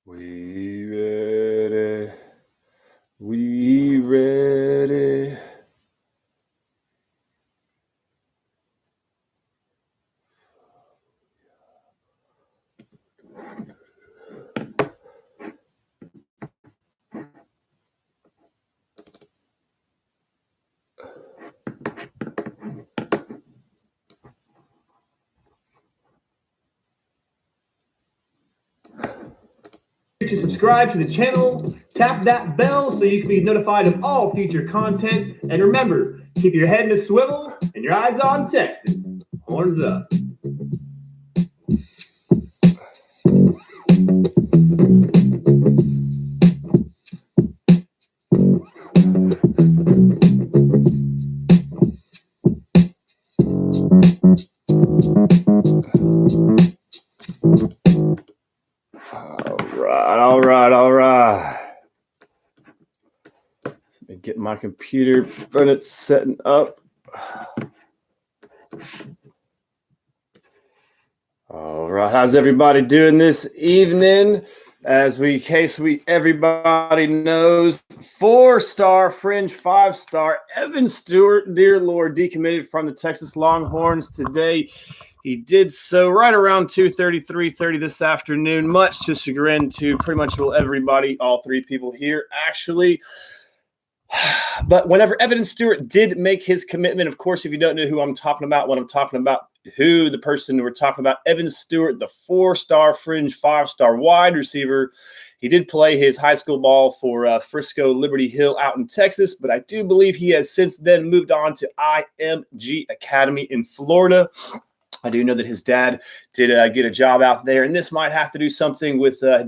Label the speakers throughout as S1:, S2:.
S1: We ready. We ready.
S2: To subscribe to the channel, tap that bell so you can be notified of all future content. And remember, keep your head in a swivel and your eyes on Texas. Horns up.
S1: All right. Let me get my computer furnace setting up. All right, how's everybody doing this evening? Everybody knows, 4-star fringe, 5-star Evan Stewart, dear Lord, decommitted from the Texas Longhorns today. He did so right around 2:30, 3:30 this afternoon, much to chagrin to pretty much everybody, all three people here, actually. But whenever Evan Stewart did make his commitment, of course, if you don't know who I'm talking about, what I'm talking about, who the person we're talking about, Evan Stewart, the 4-star fringe, 5-star wide receiver. He did play his high school ball for Frisco Liberty Hill out in Texas, but I do believe he has since then moved on to IMG Academy in Florida. I do know that his dad did get a job out there, and this might have to do something with the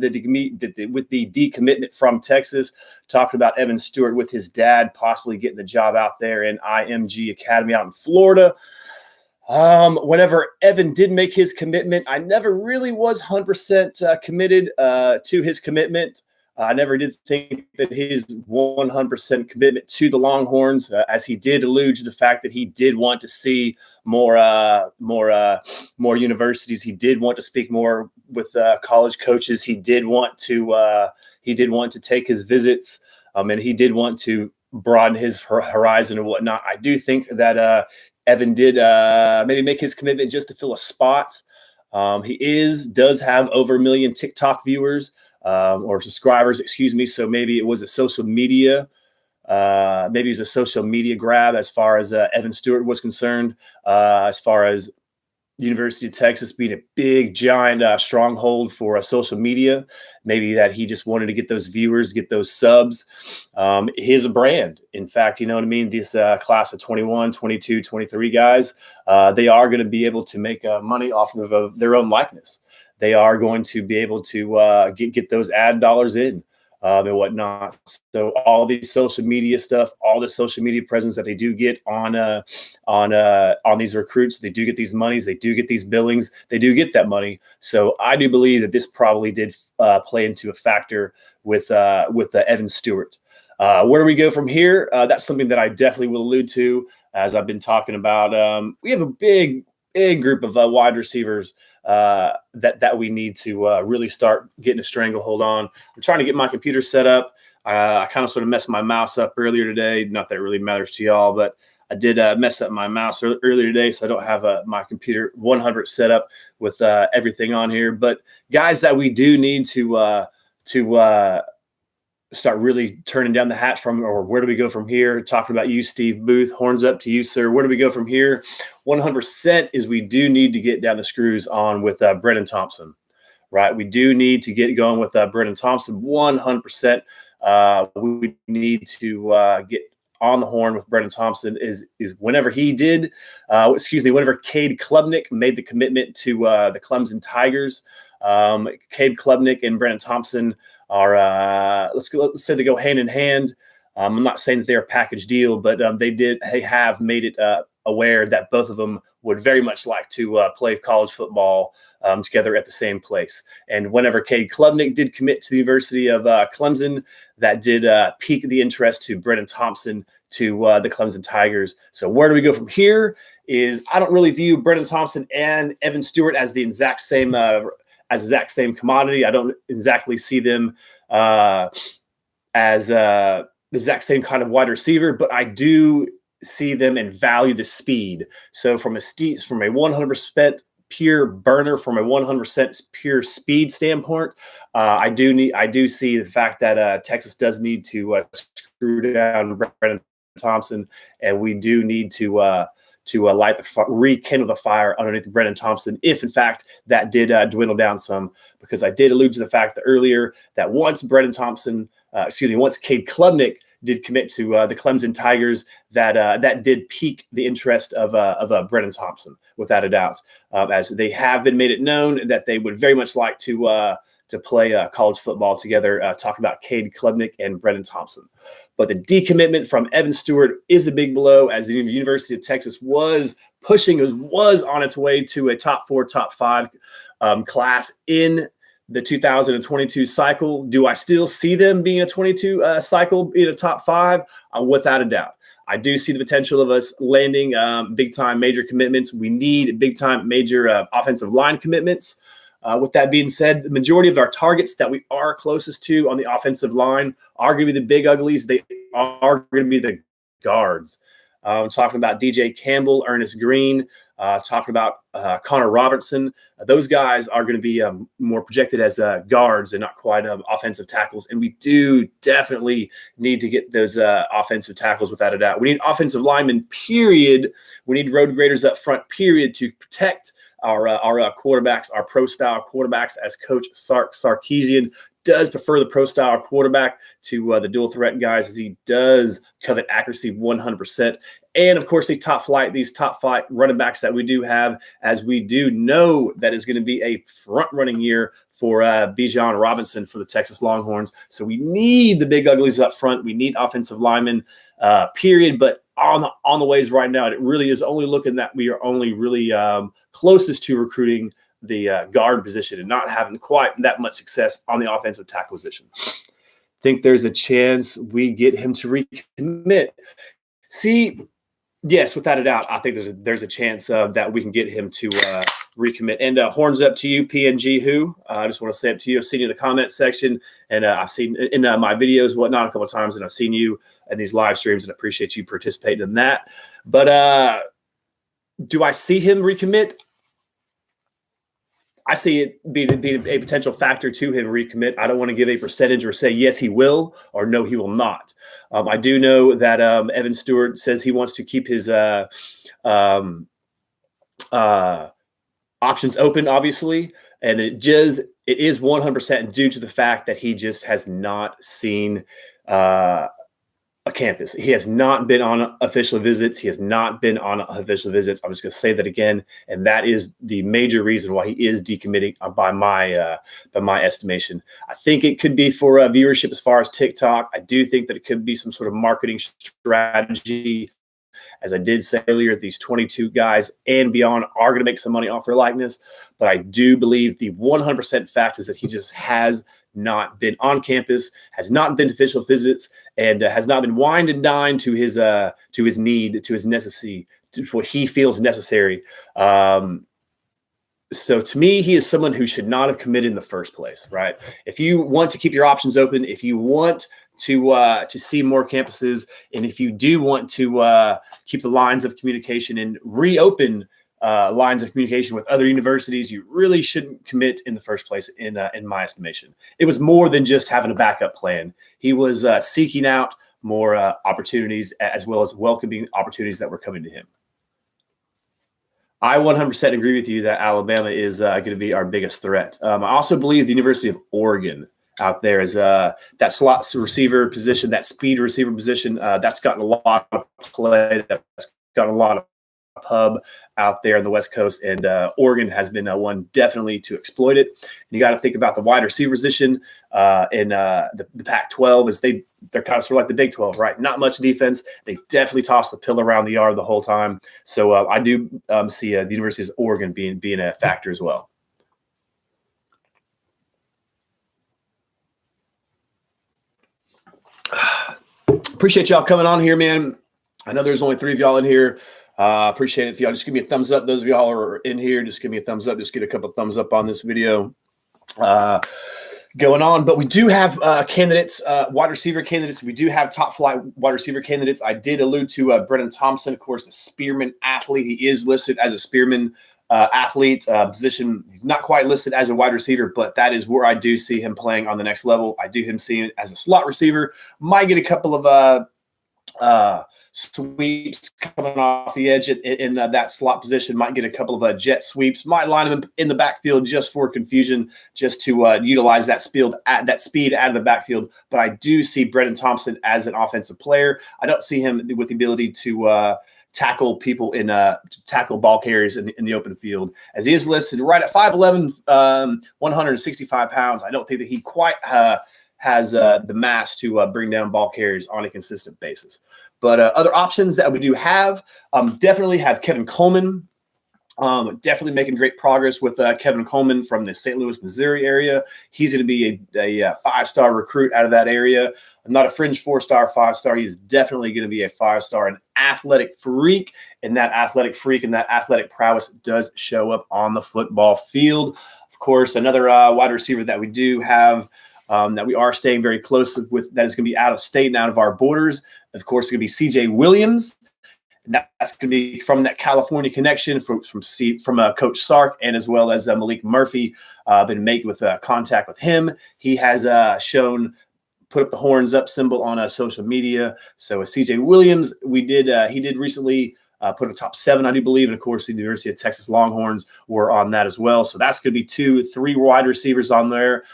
S1: decommitment from Texas. Talking about Evan Stewart with his dad possibly getting the job out there in IMG Academy out in Florida. Whenever Evan did make his commitment, I never really was 100% committed to his commitment. I never did think that his 100% commitment to the Longhorns, as he did allude to the fact that he did want to see more universities. He did want to speak more with college coaches. He did want to take his visits, and he did want to broaden his horizon and whatnot. I do think that Evan did maybe make his commitment just to fill a spot. He does have over 1 million TikTok viewers. Or subscribers, excuse me. So maybe it was a social media, grab as far as Evan Stewart was concerned, as far as University of Texas being a big, giant stronghold for social media. Maybe that he just wanted to get those viewers, get those subs. He's a brand. In fact, you know what I mean? This class of 21, 22, 23 guys, they are going to be able to make money off of their own likeness. They are going to be able to get those ad dollars in and whatnot. So all these social media stuff, all the social media presence that they do get on these recruits, they do get these monies, they do get these billings, they do get that money. So I do believe that this probably did play into a factor with Evan Stewart. Where do we go from here? That's something that I definitely will allude to, as I've been talking about. We have a big group of wide receivers that we need to really start getting a stranglehold on. I'm trying to get my computer set up. I kind of sort of messed my mouse up earlier today. Not that it really matters to y'all, but I did mess up my mouse earlier today, so I don't have my computer 100 set up with everything on here. But guys that we do need to start really turning down the hatch from, or where do we go from here? Talking about you, Steve Booth, horns up to you, sir. Where do we go from here? 100% is we do need to get down the screws on with Brennan Thompson, right? We do need to get going with Brennan Thompson 100%. We need to get on the horn with Brennan Thompson is whenever he did, whenever Cade Klubnik made the commitment to the Clemson Tigers. Cade Klubnik and Brennan Thompson are let's say they go hand in hand. I'm not saying that they're a package deal, but they have made it aware that both of them would very much like to play college football together at the same place. And whenever Cade Klubnik did commit to the University of Clemson, that did pique the interest to Brennan Thompson to the Clemson Tigers. So where do we go from here? I don't really view Brennan Thompson and Evan Stewart as the exact same as exact same commodity. I don't exactly see them as the exact same kind of wide receiver, but I do see them and value the speed. So from a 100% pure burner, from a 100% pure speed standpoint, I do see the fact that Texas does need to screw down Brennan Thompson, and we do need to rekindle the fire underneath Brennan Thompson, if in fact that did dwindle down some, because I did allude to the fact that earlier that once Cade Klubnik did commit to the Clemson Tigers, that did pique the interest of Brennan Thompson, without a doubt, as they have been made it known that they would very much like to play college football together, talking about Cade Klubnik and Brennan Thompson. But the decommitment from Evan Stewart is a big blow, as the University of Texas was on its way to a top 4, top 5 class in the 2022 cycle. Do I still see them being a 22 cycle in a top 5? Without a doubt. I do see the potential of us landing big-time major commitments. We need big-time major offensive line commitments. With that being said, the majority of our targets that we are closest to on the offensive line are going to be the big uglies. They are going to be the guards. Talking about DJ Campbell, Ernest Green, talking about Connor Robertson. Those guys are going to be more projected as guards and not quite offensive tackles. And we do definitely need to get those offensive tackles, without a doubt. We need offensive linemen, period. We need road graders up front, period, to protect our quarterbacks, our pro-style quarterbacks, as Coach Sarkisian does prefer the pro-style quarterback to the dual threat guys, as he does covet accuracy 100%. And, of course, these top flight running backs that we do have, as we do know that is going to be a front-running year for Bijan Robinson for the Texas Longhorns. So we need the big uglies up front. We need offensive linemen, period. But on the ways right now, it really is only looking that we are only really closest to recruiting the guard position and not having quite that much success on the offensive tackle position. Think there's a chance we get him to recommit. See, yes, without a doubt, I think there's a chance that we can get him to recommit. And horns up to you, PNG Who. I just want to say up to you. I've seen you in the comment section, and I've seen in my videos, whatnot, a couple of times, and I've seen you in these live streams, and I appreciate you participating in that. But do I see him recommit? I see it being a potential factor to him recommit. I don't want to give a percentage or say yes he will or no he will not. I do know that Evan Stewart says he wants to keep his options open, obviously, and it is 100% due to the fact that he just has not seen a campus. He has not been on official visits. I'm just going to say that again, and that is the major reason why he is decommitting by my estimation. I think it could be for viewership as far as TikTok. I do think that it could be some sort of marketing strategy. As I did say earlier, these 22 guys and beyond are going to make some money off their likeness. But I do believe the 100% fact is that he just has not been on campus, has not been to official visits, and has not been wined and dined to his need, to his necessity, to what he feels necessary. So to me, he is someone who should not have committed in the first place, right? If you want to keep your options open, if you want to see more campuses, and if you do want to keep the lines of communication and reopen lines of communication with other universities, you really shouldn't commit in the first place, in my estimation. It was more than just having a backup plan. He was seeking out more opportunities, as well as welcoming opportunities that were coming to him. I 100% agree with you that Alabama is going to be our biggest threat. I also believe the University of Oregon out there is that slot receiver position, that speed receiver position, that's gotten a lot of play, that's gotten a lot of pub out there on the West Coast, and Oregon has been one definitely to exploit it. And you got to think about the wide receiver position in the Pac-12, as they're kind of sort of like the Big 12, right? Not much defense. They definitely toss the pill around the yard the whole time. So I do see the University of Oregon being a factor as well. Appreciate y'all coming on here, man. I know there's only 3 of y'all in here. Appreciate it if y'all just give me a thumbs up. Those of y'all who are in here, just give me a thumbs up. Just get a couple of thumbs up on this video. going on. But we do have candidates, wide receiver candidates. We do have top flight wide receiver candidates. I did allude to Brennan Thompson, of course, the Spearman athlete. He is listed as a Spearman athlete position. He's not quite listed as a wide receiver, but that is where I do see him playing on the next level. I do him seeing as a slot receiver. Might get a couple of sweeps coming off the edge in that slot position. Might get a couple of jet sweeps. Might line him in the backfield just for confusion, just to utilize that speed out of the backfield. But I do see Brennan Thompson as an offensive player. I don't see him with the ability to tackle people tackle ball carriers in the open field, as he is listed right at 5'11", 165 pounds. I don't think that he quite has the mass to bring down ball carriers on a consistent basis. But other options that we do have, definitely have Kevin Coleman. Definitely making great progress with Kevin Coleman from the St. Louis, Missouri area. He's going to be a 5-star recruit out of that area. Not a fringe 4-star, 5-star. He's definitely going to be a 5-star, an athletic freak. And that athletic freak and that athletic prowess does show up on the football field. Of course, another wide receiver that we do have that we are staying very close with, that is going to be out of state and out of our borders. Of course, it's going to be C.J. Williams. And that's going to be from that California connection from Coach Sark, and as well as Malik Murphy. Been making with contact with him. He has put up the horns up symbol on social media. So with C.J. Williams, he did recently put a top 7, I do believe. And of course, the University of Texas Longhorns were on that as well. So that's going to be 2-3 wide receivers on there.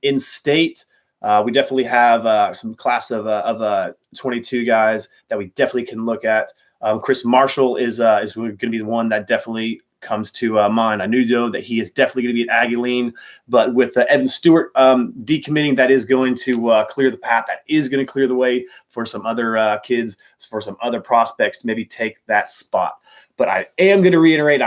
S1: In state, we definitely have some class of 22 guys that we definitely can look at. Chris Marshall is going to be the one that definitely comes to mind. I know that he is definitely going to be at Aggieline, but with Evan Stewart decommitting, that is going to clear the path. That is going to clear the way for some other kids, for some other prospects to maybe take that spot. But I am going to reiterate,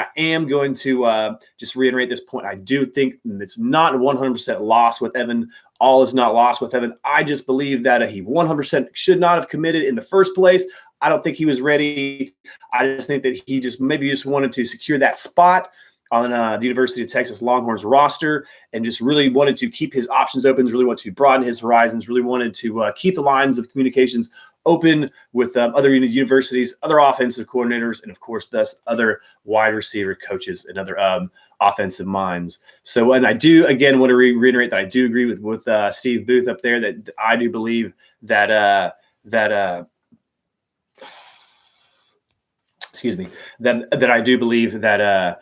S1: just reiterate this point. I do think it's not 100% lost with Evan. All is not lost with Evan. I just believe that he 100% should not have committed in the first place. I don't think he was ready. I just think that he just wanted to secure that spot on the University of Texas Longhorns roster, and just really wanted to keep his options open, really wanted to broaden his horizons, really wanted to keep the lines of communications open with other universities, other offensive coordinators, and of course, thus other wide receiver coaches and other offensive minds. So, and I do, again, want to reiterate that I do agree with Steve Booth up there, that I do believe that I do believe that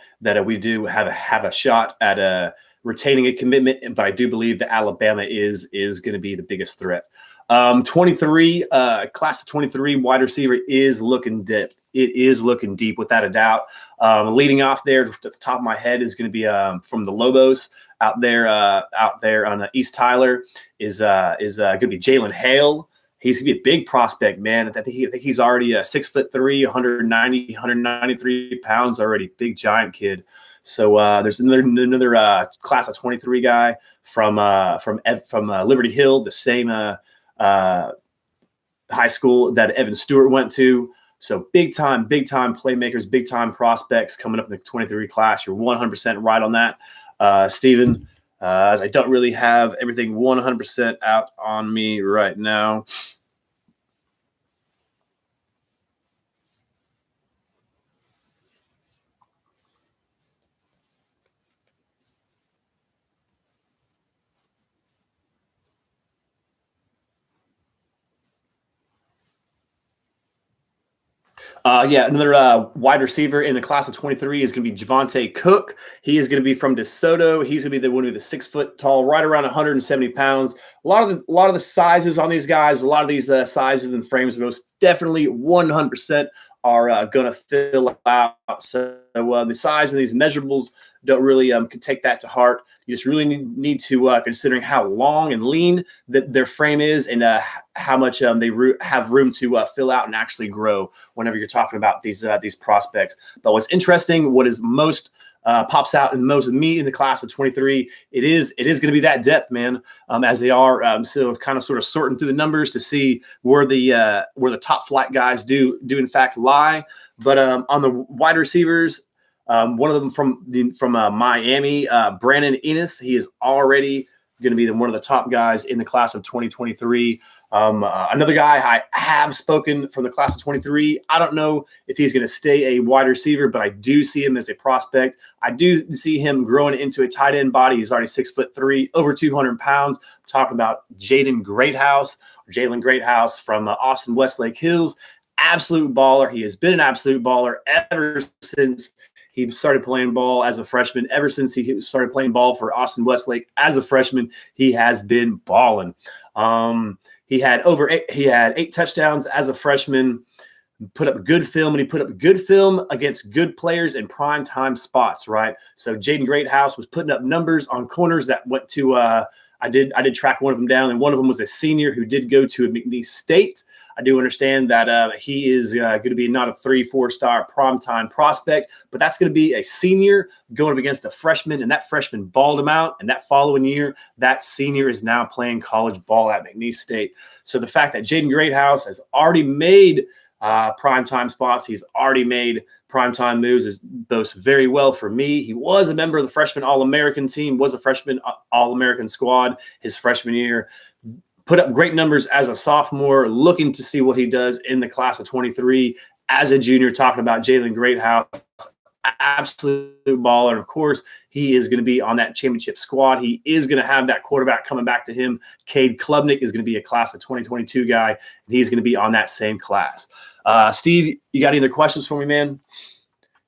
S1: we do have a shot at retaining a commitment, but I do believe that Alabama is going to be the biggest threat. 23 class of 23 wide receiver is looking deep. It is looking deep without a doubt. Leading off there at the top of my head is going to be from the Lobos out there on East Tyler is going to be Jalen Hale. He's going to be a big prospect, man. I think he's already 6'3", 193 pounds already. Big giant kid. So there's another class of 23 guy from Liberty Hill, the same high school that Evan Stewart went to. So big time playmakers, big time prospects coming up in the 23 class. You're 100% right on that, Stephen. As I don't really have everything 100% out on me right now. Another wide receiver in the class of 23 is going to be Javante Cook. He is going to be from DeSoto. He's going to be the one with the 6 foot tall, right around 170 pounds. A lot of the sizes on these guys, a lot of these sizes and frames, most definitely 100% are going to fill out. So the size of these measurables don't really can take that to heart. You just really need to considering how long and lean that their frame is, and how much they have room to fill out and actually grow whenever you're talking about these prospects. But what's interesting, what is most pops out in most of me in the class of 23, it is going to be that depth, man. As they are still kind of sort of sorting through the numbers to see where the top flight guys do in fact lie. But on the wide receivers, One of them from Miami, Brandon Enos. He is already going to be one of the top guys in the class of 2023. Another guy I have spoken from the class of 23. I don't know if he's going to stay a wide receiver, but I do see him as a prospect. I do see him growing into a tight end body. He's already 6'3", over 200 pounds. I'm talking about Jalen Greathouse from Austin Westlake Hills. Absolute baller. He has been an absolute baller ever since he started playing ball as a freshman. Ever since he started playing ball for Austin Westlake as a freshman, he has been balling. He had 8 touchdowns as a freshman, put up good film, and he put up good film against good players in prime time spots, right? So Jaden Greathouse was putting up numbers on corners that went to I did track one of them down, and one of them was a senior who did go to McNeese State. I do understand that he is going to be not a 3-4 star primetime prospect, but that's going to be a senior going up against a freshman, and that freshman balled him out. And that following year, that senior is now playing college ball at McNeese State. So the fact that Jaden Greathouse has already made primetime spots, he's already made primetime moves, bodes very well for me. He was a member of the freshman All-American team, was a freshman All-American squad his freshman year. Put up great numbers as a sophomore, looking to see what he does in the class of 23 as a junior, talking about Jalen Greathouse, absolute baller. And of course, he is going to be on that championship squad. He is going to have that quarterback coming back to him. Cade Klubnik is going to be a class of 2022 guy, and he's going to be on that same class. Steve, you got any other questions for me, man?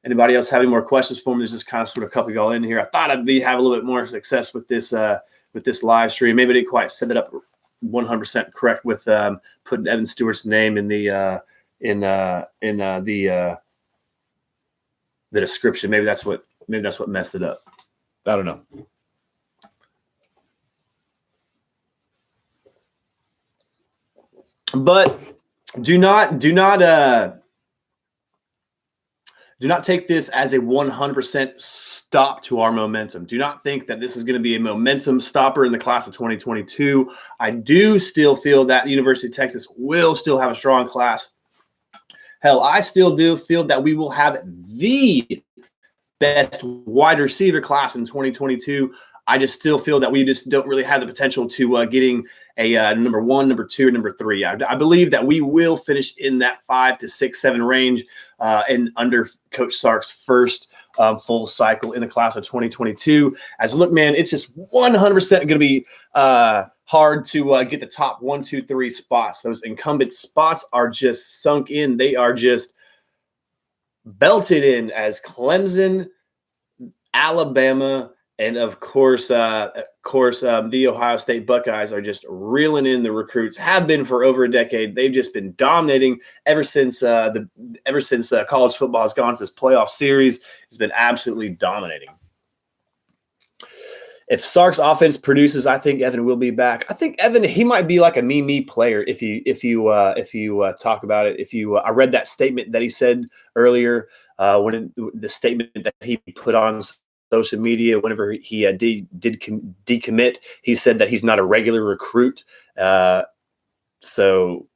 S1: Anybody else have any more questions for me? There's just kind of sort of a couple y'all in here. I thought I'd have a little bit more success with this live stream. Maybe I didn't quite set it up 100% correct with putting Evan Stewart's name in the description. Maybe that's what messed it up. I don't know. But do not take this as a 100% stop to our momentum. Do not think that this is going to be a momentum stopper in the class of 2022. I do still feel that the University of Texas will still have a strong class. Hell, I still do feel that we will have the best wide receiver class in 2022. I just still feel that we just don't really have the potential to getting a number 1, number 2, number 3. I believe that we will finish in that 5 to 6, 7 range and under Coach Sark's first full cycle in the class of 2022. As look, man, it's just 100% going to be hard to get the top 1, 2, 3 spots. Those incumbent spots are just sunk in. They are just belted in as Clemson, Alabama, and of course, the Ohio State Buckeyes are just reeling in the recruits. Have been for over a decade. They've just been dominating ever since college football has gone to this playoff series. It's been absolutely dominating. If Sark's offense produces, I think Evan will be back. I think Evan, he might be like a me player if you talk about it. I read that statement that he said earlier the statement that he put on social media whenever he did decommit. He said that he's not a regular recruit. So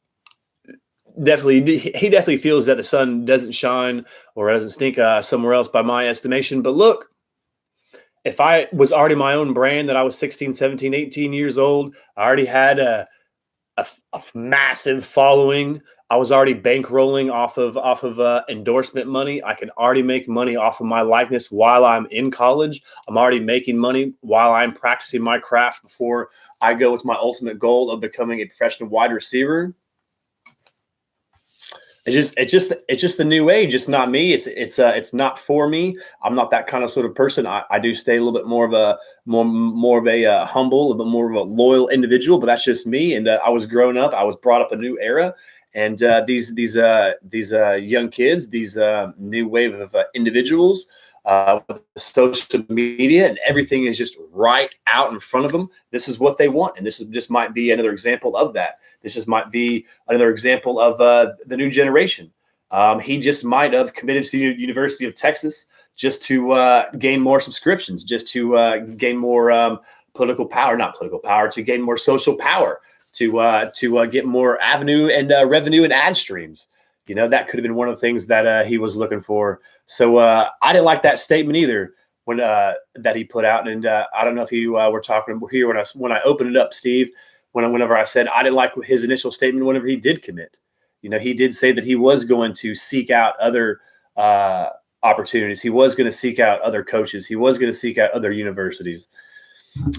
S1: he definitely feels that the sun doesn't shine or doesn't stink somewhere else by my estimation. But look, if I was already my own brand, that I was 16, 17, 18 years old, I already had a massive following. I was already bankrolling off of endorsement money. I can already make money off of my likeness while I'm in college. I'm already making money while I'm practicing my craft before I go with my ultimate goal of becoming a professional wide receiver. It's just the new age. It's not me. It's not for me. I'm not that kind of sort of person. I do stay a little bit more of a humble, a little bit more of a loyal individual. But that's just me. And I was growing up. I was brought up a new era. And these young kids, these new wave of individuals with social media and everything is just right out in front of them. This is what they want, and this just might be another example of that. This just might be another example of the new generation. He just might have committed to the University of Texas just to gain more subscriptions, just to gain more to gain more social power. To get more avenue and revenue and ad streams. that could have been one of the things that he was looking for. So I didn't like that statement either when that he put out. And I don't know if you were talking here when I opened it up, Steve, whenever I said I didn't like his initial statement whenever he did commit. He did say that he was going to seek out other opportunities. He was going to seek out other coaches. He was going to seek out other universities.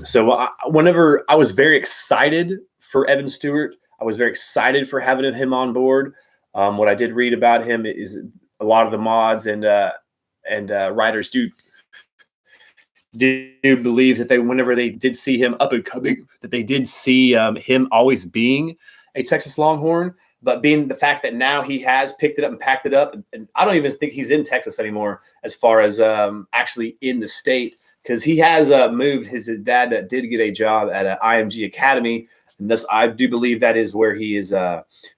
S1: So whenever I was very excited for Evan Stewart, I was very excited for having him on board. What I did read about him is a lot of the mods and writers do believe that whenever they did see him up and coming, that they did see him always being a Texas Longhorn, but being the fact that now he has picked it up and packed it up, and I don't even think he's in Texas anymore as far as actually in the state, because he has moved. His dad did get a job at IMG Academy, and thus I do believe that is where he is,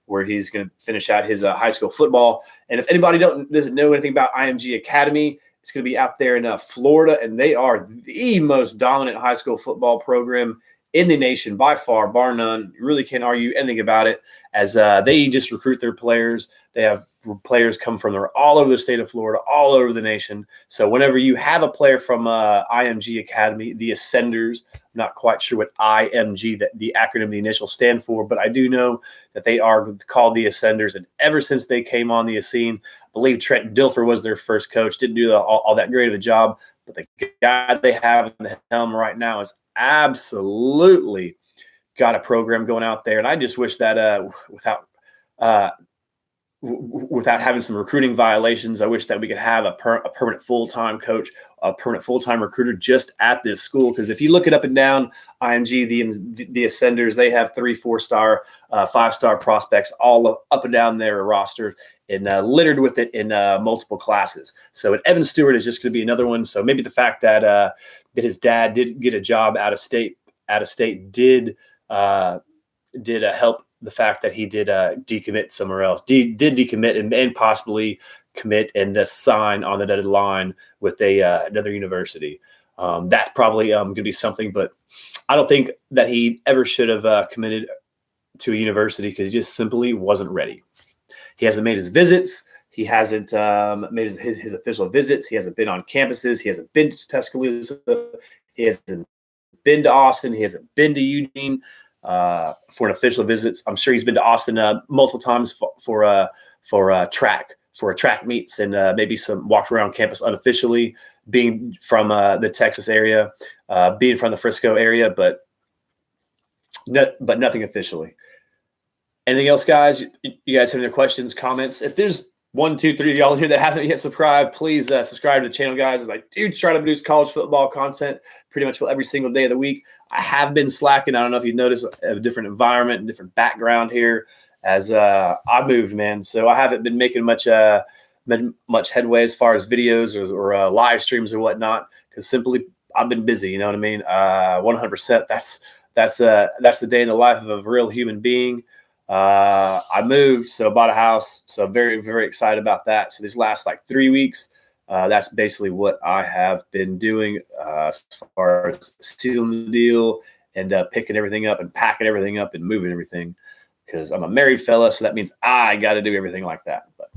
S1: where he's going to finish out his high school football. And if anybody doesn't know anything about IMG Academy, it's going to be out there in Florida, and they are the most dominant high school football program in the nation by far, bar none. You really can't argue anything about it, as they just recruit their players. They have players come from all over the state of Florida, all over the nation. So whenever you have a player from IMG Academy, the Ascenders, I'm not quite sure what IMG, the acronym, the initials stand for, but I do know that they are called the Ascenders. And ever since they came on the scene, I believe Trent Dilfer was their first coach. Didn't do all that great of a job, but the guy they have in the helm right now is absolutely got a program going out there. And I just wish that without having some recruiting violations, I wish that we could have a permanent full-time coach, a permanent full-time recruiter just at this school. Because if you look it up and down, IMG, the Ascenders, they have 3 4-star, 5-star prospects all up and down their roster and littered with it in multiple classes. So Evan Stewart is just going to be another one. So maybe the fact that that his dad did get a job out of state did help the fact that he did decommit somewhere else, did decommit and possibly commit and sign on the dotted line with another university. That probably going to be something, but I don't think that he ever should have committed to a university because he just simply wasn't ready. He hasn't made his visits. He hasn't made his official visits. He hasn't been on campuses. He hasn't been to Tuscaloosa. He hasn't been to Austin. He hasn't been to Eugene for an official visit. I'm sure he's been to Austin multiple times for track meets and maybe some walk around campus unofficially, being from the Texas area, being from the Frisco area, but nothing officially. Anything else, guys? You guys have any questions, comments? If there's 1, 2, 3 of y'all in here that haven't yet subscribed, please subscribe to the channel, guys. As I do try to produce college football content pretty much every single day of the week. I have been slacking. I don't know if you noticed a different environment and different background here as I moved, man. So I haven't been making much headway as far as videos or live streams or whatnot, because simply I've been busy. You know what I mean? 100%. That's the day in the life of a real human being. I moved, so bought a house, so very, very excited about that. So these last 3 weeks, that's basically what I have been doing as far as sealing the deal and picking everything up and packing everything up and moving everything, because I'm a married fella, so that means I got to do everything like that. But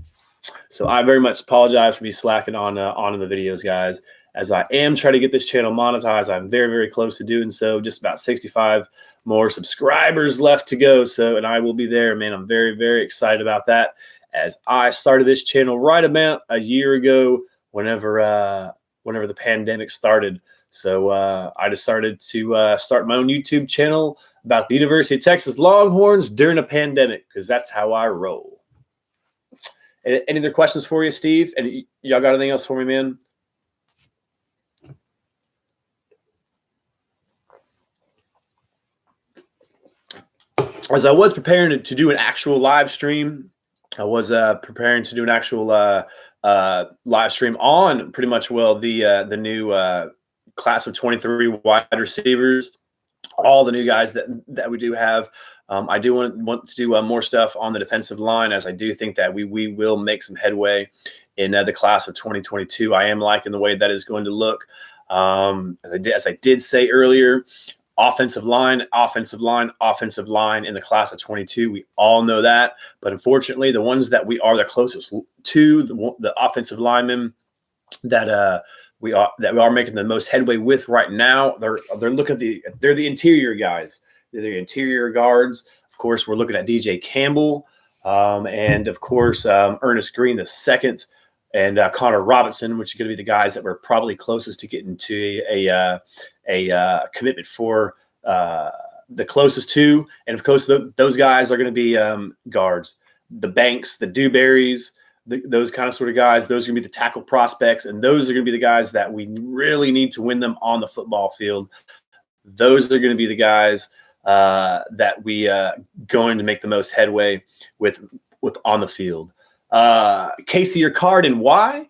S1: so I very much apologize for me slacking on the videos, guys, as I am trying to get this channel monetized. I'm very, very close to doing so. Just about 65 more subscribers left to go. So, and I will be there, man. I'm very, very excited about that, as I started this channel right about a year ago, whenever the pandemic started. So I decided to start my own YouTube channel about the University of Texas Longhorns during a pandemic, because that's how I roll. Any other questions for you, Steve? And y'all got anything else for me, man? As I was preparing to do an actual live stream, I was preparing to do an actual live stream on pretty much, the new class of 23 wide receivers, all the new guys that we do have. I do want to do more stuff on the defensive line, as I do think that we will make some headway in the class of 2022. I am liking the way that is going to look. As I did say earlier, offensive line in the class of 22. We all know that. But unfortunately, the ones that we are the closest to, the offensive linemen that we are making the most headway with right now, they're the interior guys. They're the interior guards. Of course, we're looking at DJ Campbell, and of course Ernest Green the second, and Connor Robinson, which is going to be the guys that we're probably closest to getting to a commitment for, the closest to. And of course, those guys are going to be guards, the Banks, the Dewberries, those kind of sort of guys. Those are going to be the tackle prospects, and those are going to be the guys that we really need to win them on the football field. Those are going to be the guys that we going to make the most headway with on the field. Casey or Card, and why?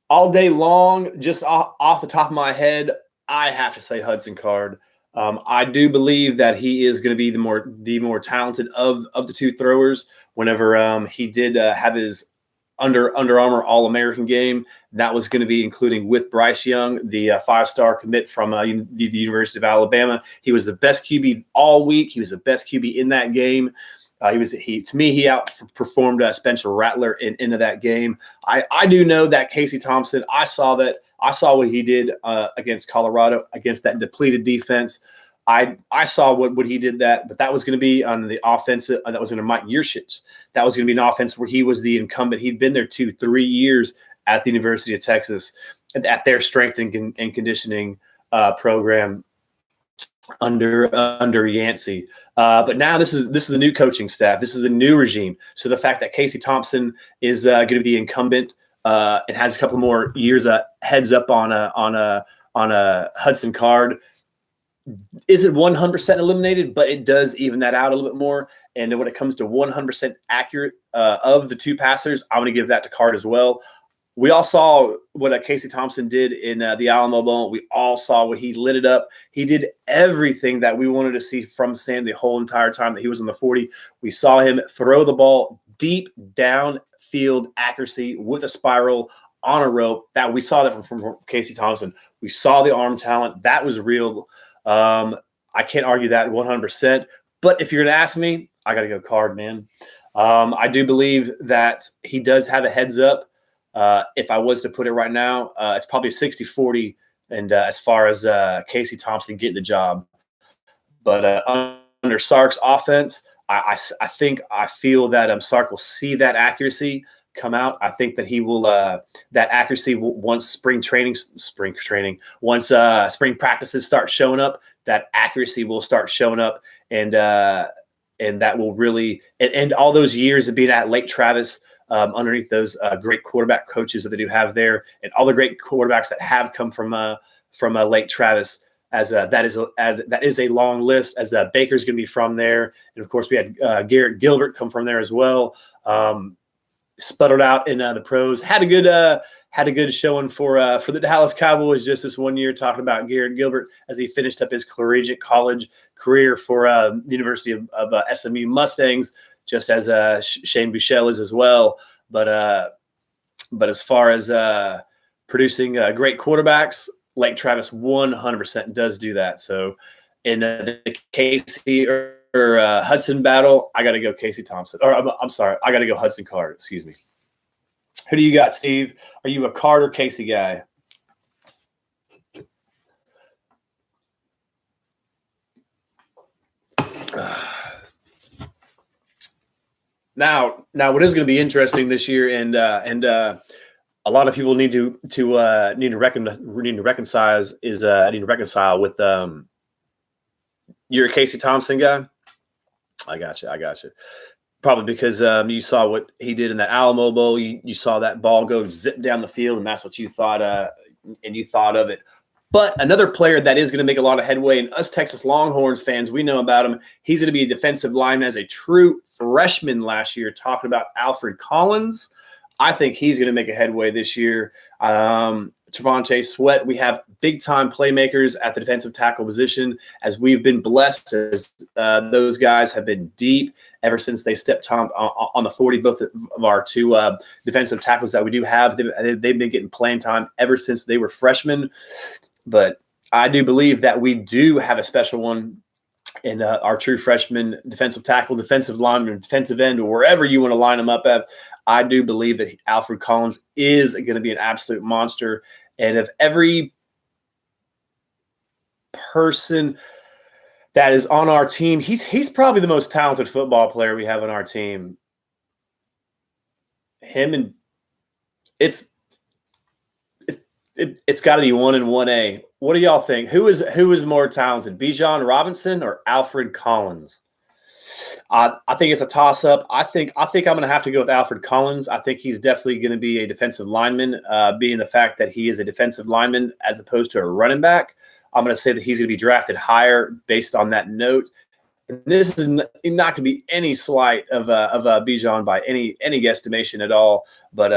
S1: All day long, just off the top of my head, I have to say Hudson Card. I do believe that he is going to be the more talented of the two throwers. Whenever he did have his Under Armour All-American game, that was going to be including with Bryce Young, the 5-star commit from the University of Alabama. He was the best QB all week. He was the best QB in that game. He outperformed Spencer Rattler into that game. I do know that Casey Thompson, I saw what he did against Colorado, against that depleted defense. I saw what he did but that was going to be on the offensive. That was under Mike Yurcich. That was going to be an offense where he was the incumbent. He'd been there 2-3 years at the University of Texas at their strength and conditioning program under Yancey. But now this is a new coaching staff. This is a new regime. So the fact that Casey Thompson is going to be the incumbent and has a couple more years heads up on a Hudson Card isn't 100% eliminated, but it does even that out a little bit more. And when it comes to 100% accurate of the two passers, I'm going to give that to Card as well. We all saw what Casey Thompson did in the Alamo Bowl. We all saw what he lit it up. He did everything that we wanted to see from Sam the whole entire time that he was on the 40. We saw him throw the ball deep downfield accuracy with a spiral on a rope. That we saw that from Casey Thompson. We saw the arm talent. That was real. I can't argue that 100%. But if you're going to ask me, I got to go Card, man. I do believe that he does have a heads up. If I was to put it right now, it's probably 60-40. And as far as Casey Thompson getting the job, but under Sark's offense, I feel that Sark will see that accuracy come out. I think that he will that accuracy once spring practices start showing up, that accuracy will start showing up, and that will really and all those years of being at Lake Travis. Underneath those great quarterback coaches that they do have there, and all the great quarterbacks that have come from Lake Travis, as that is a long list. As Baker's going to be from there, and of course we had Garrett Gilbert come from there as well. Sputtered out in the pros, had a good showing for the Dallas Cowboys just this one year. Talking about Garrett Gilbert as he finished up his collegiate college career for the University of SMU Mustangs. Just as Shane Buechele is as well. But as far as producing great quarterbacks, Lake Travis 100% does do that. So in the Casey or Hudson battle, I got to go Casey Thompson. Or I'm sorry, I got to go Hudson Card. Excuse me. Who do you got, Steve? Are you a Card or Casey guy? Now, what is going to be interesting this year, and a lot of people need to reconcile with you're a Casey Thompson guy. I got you. Probably because you saw what he did in that Alamo Bowl. You saw that ball go zip down the field, and that's what you thought and you thought of it. But another player that is going to make a lot of headway, and us Texas Longhorns fans, we know about him. He's going to be a defensive lineman as a true freshman last year, talking about Alfred Collins. I think he's going to make a headway this year. Trevonte Sweat, we have big-time playmakers at the defensive tackle position, as we've been blessed as those guys have been deep ever since they stepped on the 40. Both of our two defensive tackles that we do have, they've been getting playing time ever since they were freshmen. But I do believe that we do have a special one in our true freshman defensive tackle, defensive lineman, defensive end, or wherever you want to line them up at. I do believe that Alfred Collins is going to be an absolute monster. And if every person that is on our team, he's probably the most talented football player we have on our team. Him and it's got to be 1 and 1A. What do y'all think? Who is more talented, Bijan Robinson or Alfred Collins? I think it's a toss-up. I think I'm going to have to go with Alfred Collins. I think he's definitely going to be a defensive lineman, being the fact that he is a defensive lineman as opposed to a running back. I'm going to say that he's going to be drafted higher based on that note. And this is not going to be any slight of Bijan by any guesstimation at all. But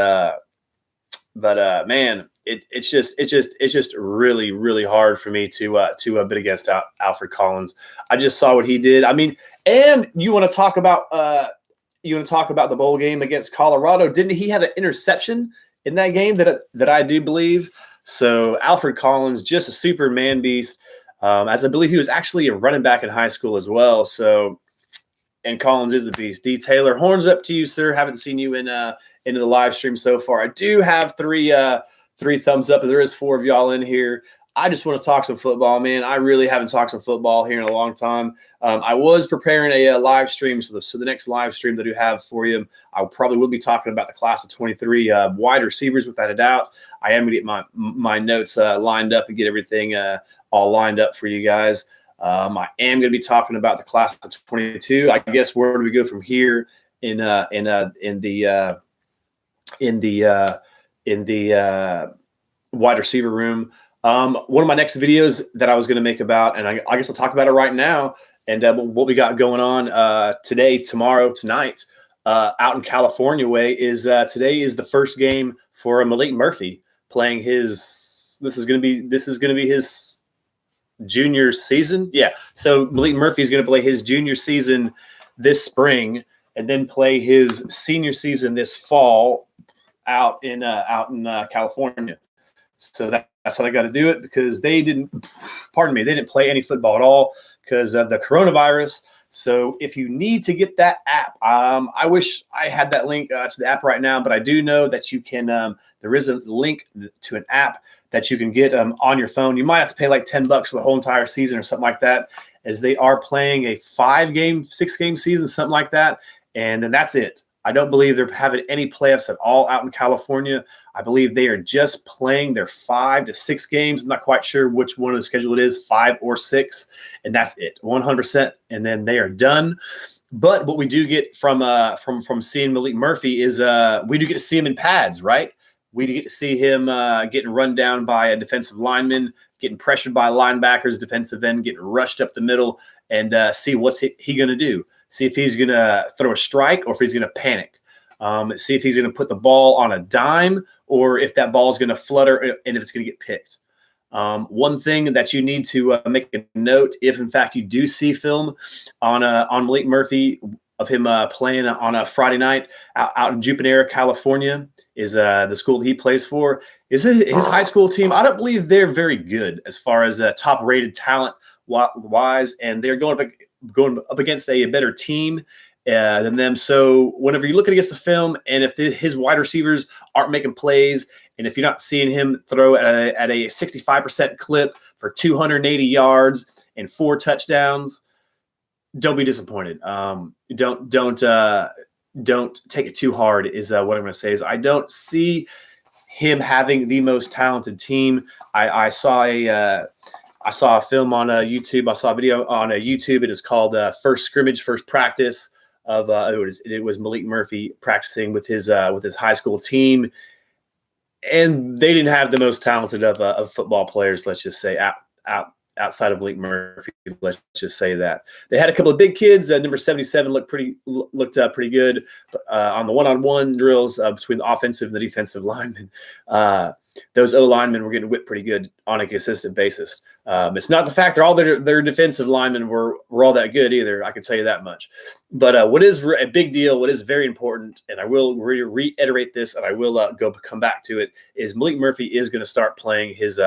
S1: man, it's just really, really hard for me to bet against Alfred Collins. I just saw what he did. I mean, and you want to talk about the bowl game against Colorado? Didn't he have an interception in that game that I do believe? So Alfred Collins, just a super man beast. As I believe he was actually a running back in high school as well. So, and Collins is a beast. D. Taylor, horns up to you, sir. Haven't seen you into the live stream so far. I do have three thumbs up, and there is 4 of y'all in here. I just want to talk some football, man. I really haven't talked some football here in a long time. I was preparing a live stream, so the next live stream that I do have for you, I probably will be talking about the class of 23 wide receivers, without a doubt. I am going to get my notes lined up and get everything all lined up for you guys. I am going to be talking about the class of 22. I guess where do we go from here in the wide receiver room? One of my next videos that I was going to make about, and I guess I'll talk about it right now, and what we got going on today, tomorrow, tonight, out in California way is today is the first game for Malik Murphy playing his. This is going to be his junior season. Yeah. So Malik Murphy is going to play his junior season this spring, and then play his senior season this fall out in California. So that's how they got to do it, because they didn't play any football at all because of the coronavirus. So if you need to get that app, I wish I had that link to the app right now, but I do know that you can. There is a link to an app that you can get on your phone. You might have to pay like $10 for the whole entire season or something like that, as they are playing a 5-game, 6-game season, something like that, and then that's it. I don't believe they're having any playoffs at all out in California. I believe they are just playing their 5 to 6 games. I'm not quite sure which one of the schedule it is, 5 or 6, and that's it, 100%, and then they are done. But what we do get from seeing Malik Murphy is we do get to see him in pads, right? We do get to see him getting run down by a defensive lineman, getting pressured by linebackers, defensive end, getting rushed up the middle, and see what's he going to do. See if he's going to throw a strike or if he's going to panic. See if he's going to put the ball on a dime or if that ball is going to flutter and if it's going to get picked. One thing that you need to make a note, if in fact you do see film on Malik Murphy of him playing on a Friday night out in Jupiler, California, is the school he plays for, is his high school team. I don't believe they're very good as far as top-rated talent wise, and they're going up against a better team than them. So whenever you look against the film, and if his wide receivers aren't making plays, and if you're not seeing him throw at a 65% clip for 280 yards and 4 touchdowns, don't be disappointed. Don't take it too hard is what I'm going to say. Is I don't see him having the most talented team. I saw a film on YouTube. I saw a video on YouTube. It is called First Scrimmage, First Practice of it was Malik Murphy practicing with his high school team, and they didn't have the most talented of football players. Let's just say outside of Malik Murphy, let's just say that they had a couple of big kids. Number 77 looked pretty good on the one-on-one drills between the offensive and the defensive linemen. Those O linemen were getting whipped pretty good on a consistent basis. It's not the fact that all their defensive linemen were all that good either. I can tell you that much. But what is a big deal, what is very important, and I will reiterate this, and I will come back to it, is Malik Murphy is going to start playing his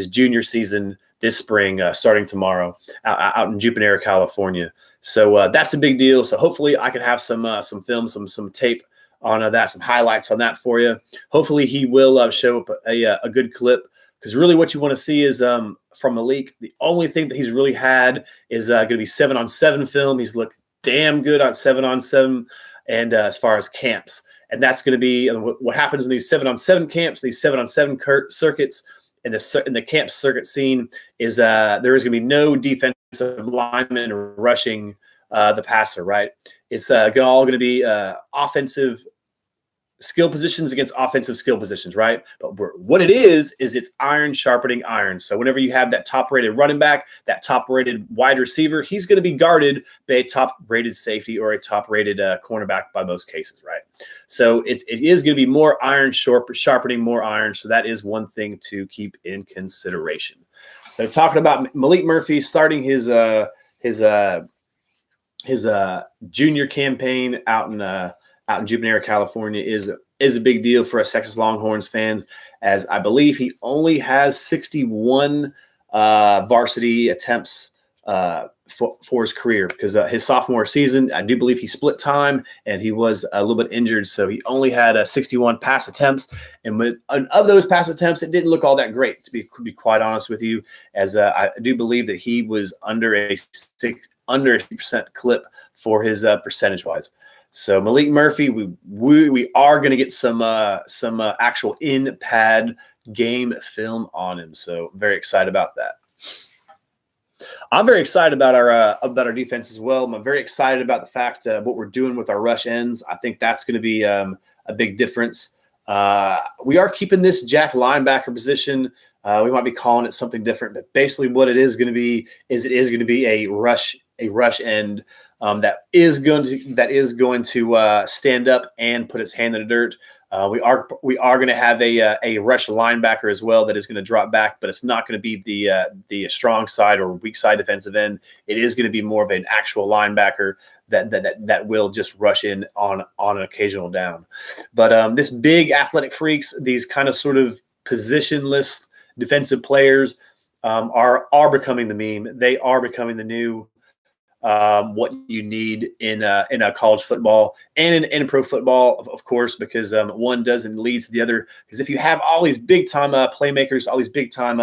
S1: junior season this spring, starting tomorrow out in Jupiter, California. So that's a big deal. So hopefully I can have some film, some tape on that, some highlights on that for you. Hopefully he will show up a good clip, because really what you want to see is from Malik, the only thing that he's really had is going to be 7-on-7 film. He's looked damn good on 7-on-7 and as far as camps. And that's going to be what happens in these 7-on-7 camps, these 7-on-7 circuits. In the camp circuit scene is there is going to be no defensive lineman rushing the passer, right? It's all going to be offensive skill positions against offensive skill positions, right? But what it is it's iron sharpening iron. So whenever you have that top-rated running back, that top-rated wide receiver, he's going to be guarded by a top-rated safety or a top-rated cornerback by most cases, right? So it is going to be more iron sharpening more iron. So that is one thing to keep in consideration. So talking about Malik Murphy starting his junior campaign out in Jupiter, California is a big deal for us Texas Longhorns fans, as I believe he only has 61 varsity attempts for his career, because his sophomore season, I do believe he split time and he was a little bit injured. So he only had 61 pass attempts. And of those pass attempts, it didn't look all that great, to be quite honest with you, as I do believe that he was under a 60% clip for his percentage-wise. So Malik Murphy, we are going to get some actual in-pad game film on him. So very excited about that. I'm very excited about our defense as well. I'm very excited about the fact what we're doing with our rush ends. I think that's going to be a big difference. We are keeping this jack linebacker position. We might be calling it something different, but basically what it is going to be is it is going to be a rush end that is going to stand up and put its hand in the dirt. We are going to have a rush linebacker as well that is going to drop back, but it's not going to be the strong side or weak side defensive end. It is going to be more of an actual linebacker that will just rush in on an occasional down. But this big athletic freaks, these kind of sort of positionless defensive players are becoming the meme. They are becoming the new what you need in a college football and in pro football, of course, because one doesn't lead to the other. Because if you have all these big time playmakers, all these big time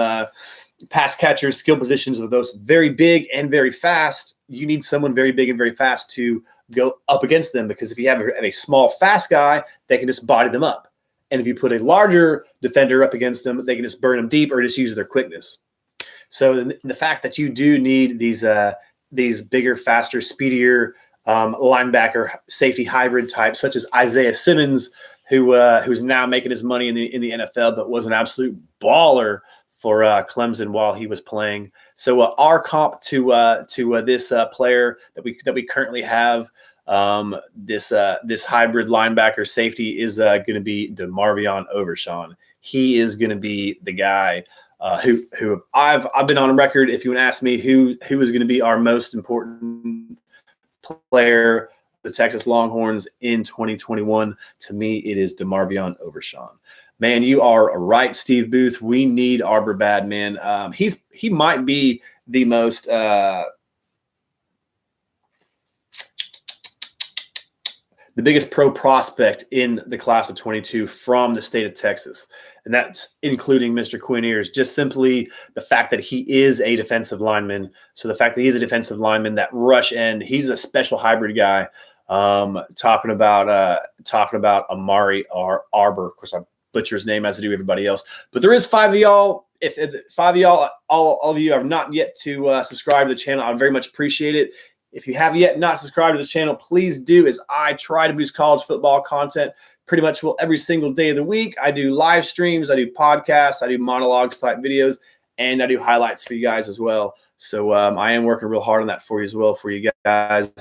S1: pass catchers, skill positions of those very big and very fast, you need someone very big and very fast to go up against them. Because if you have a small fast guy, they can just body them up. And if you put a larger defender up against them, they can just burn them deep or just use their quickness. So the fact that you do need these bigger, faster, speedier linebacker safety hybrid types, such as Isaiah Simmons, who's now making his money in the NFL, but was an absolute baller for Clemson while he was playing. So our comp to this player that we currently have, this hybrid linebacker safety is going to be Demarvion Overshown. He is going to be the guy who I've been on record. If you want to ask me who is going to be our most important player, the Texas Longhorns in 2021, to me it is Demarvion Overshown. Man, you are right, Steve Booth. We need Arbor bad, man. He might be the most the biggest pro prospect in the class of 22 from the state of Texas. And that's including Mr. Quinn Ears, just simply the fact that he is a defensive lineman. So the fact that he's a defensive lineman, that rush end, he's a special hybrid guy. Talking about Amari Arbor. Of course, I butcher his name as I do everybody else. But there is 5 of y'all. If 5 of y'all, all of you are not yet to subscribe to the channel, I would very much appreciate it. If you have yet not subscribed to this channel, please do, as I try to produce college football content pretty much every single day of the week. I do live streams, I do podcasts, I do monologues type videos, and I do highlights for you guys as well. So I am working real hard on that for you as well, for you guys.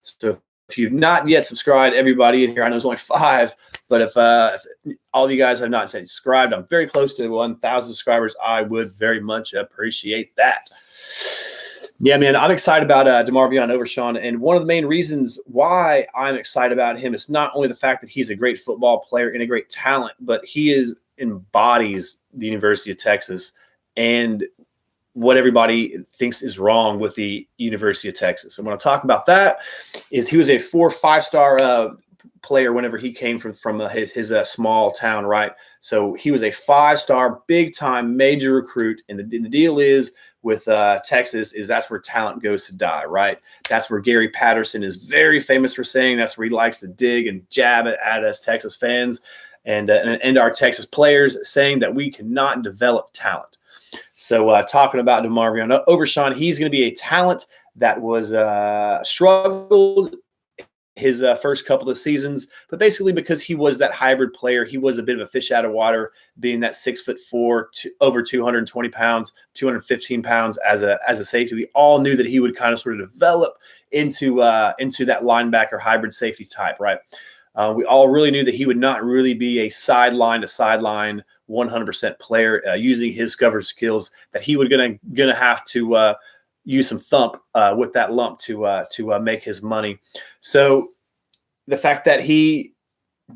S1: So if you've not yet subscribed, everybody in here, I know there's only 5, but if all of you guys have not subscribed, I'm very close to 1,000 subscribers. I would very much appreciate that. Yeah, man, I'm excited about Demarvion Overshown, and one of the main reasons why I'm excited about him is not only the fact that he's a great football player and a great talent, but he embodies the University of Texas. And what everybody thinks is wrong with the University of Texas. And when I talk about that, is he was a 4 or 5-star player whenever he came from his small town, right? So he was a 5-star, big-time, major recruit. And the deal is with Texas is that's where talent goes to die, right? That's where Gary Patterson is very famous for saying. That's where he likes to dig and jab at us Texas fans and our Texas players, saying that we cannot develop talent. So talking about Demarvion Overshown, he's going to be a talent that was struggled his first couple of seasons, but basically because he was that hybrid player, he was a bit of a fish out of water, being that 6'4", over 220 pounds, 215 pounds as a safety. We all knew that he would kind of sort of develop into that linebacker hybrid safety type, right? We all really knew that he would not really be a sideline to sideline 100% player using his cover skills, that he was gonna have to use some thump with that lump to make his money. So the fact that he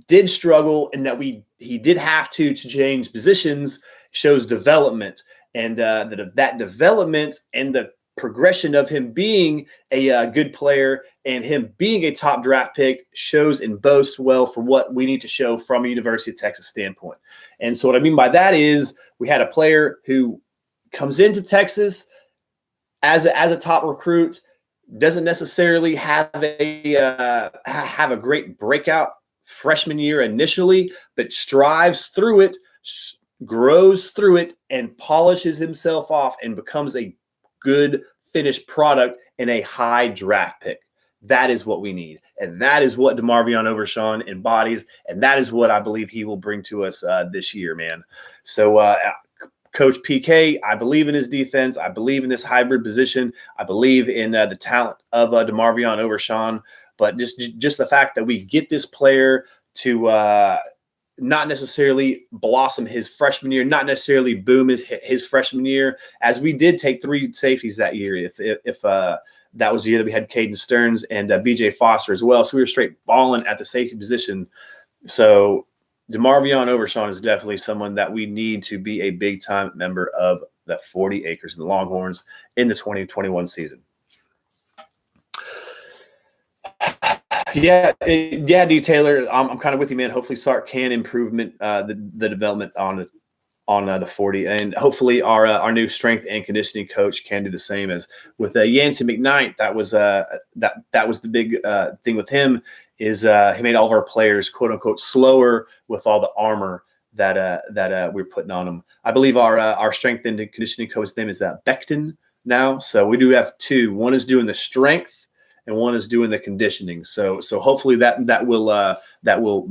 S1: did struggle and that he did have to change positions shows development, and that development and the progression of him being a good player and him being a top draft pick shows and boasts well for what we need to show from a University of Texas standpoint. And so what I mean by that is we had a player who comes into Texas as a top recruit, doesn't necessarily have a great breakout freshman year initially, but strives through it, grows through it, and polishes himself off and becomes a good finished product in a high draft pick. That is what we need. And that is what Demarvion Overshown embodies. And that is what I believe he will bring to us this year, man. So Coach PK, I believe in his defense. I believe in this hybrid position. I believe in the talent of Demarvion Overshown. But just the fact that we get this player to not necessarily blossom his freshman year, not necessarily boom his freshman year, as we did take 3 safeties that year. If that was the year that we had Caden Stearns and BJ Foster as well. So we were straight balling at the safety position. So Demarvion Overshown is definitely someone that we need to be a big-time member of the 40 Acres of the Longhorns in the 2021 season. Yeah, D. Taylor, I'm kind of with you, man. Hopefully Sark can improve the development on the 40, and hopefully our new strength and conditioning coach can do the same as with Yancey McKnight. That was the big thing with him, is he made all of our players quote unquote slower with all the armor that we're putting on them. I believe our strength and conditioning coach's name is Becton now. So we do have 2. One is doing the strength and one is doing the conditioning. So hopefully that will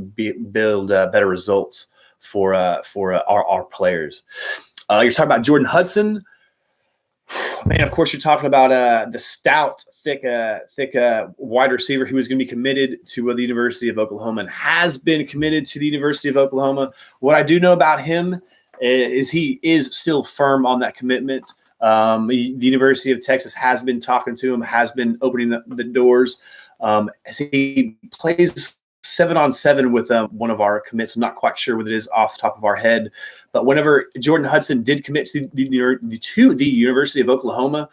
S1: build better results for our players. You're talking about Jordan Hudson. Man, of course, you're talking about the stout, thick wide receiver who is going to be committed to the University of Oklahoma and has been committed to the University of Oklahoma. What I do know about him is he is still firm on that commitment. The University of Texas has been talking to him, has been opening the doors. As he plays 7-on-7 with one of our commits. I'm not quite sure what it is off the top of our head, but whenever Jordan Hudson did commit to the University of Oklahoma,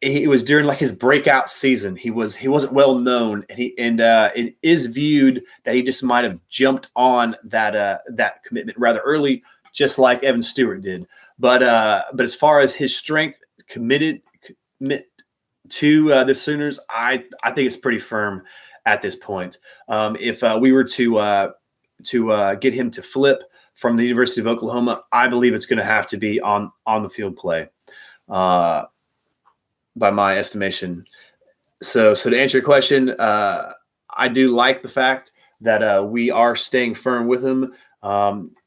S1: it was during like his breakout season. He wasn't well known, and it is viewed that he just might have jumped on that commitment rather early, just like Evan Stewart did. But as far as his strength commit to the Sooners, I think it's pretty firm at this point. If we were to get him to flip from the University of Oklahoma, I believe it's going to have to be on the field play, by my estimation. So to answer your question, I do like the fact that we are staying firm with him.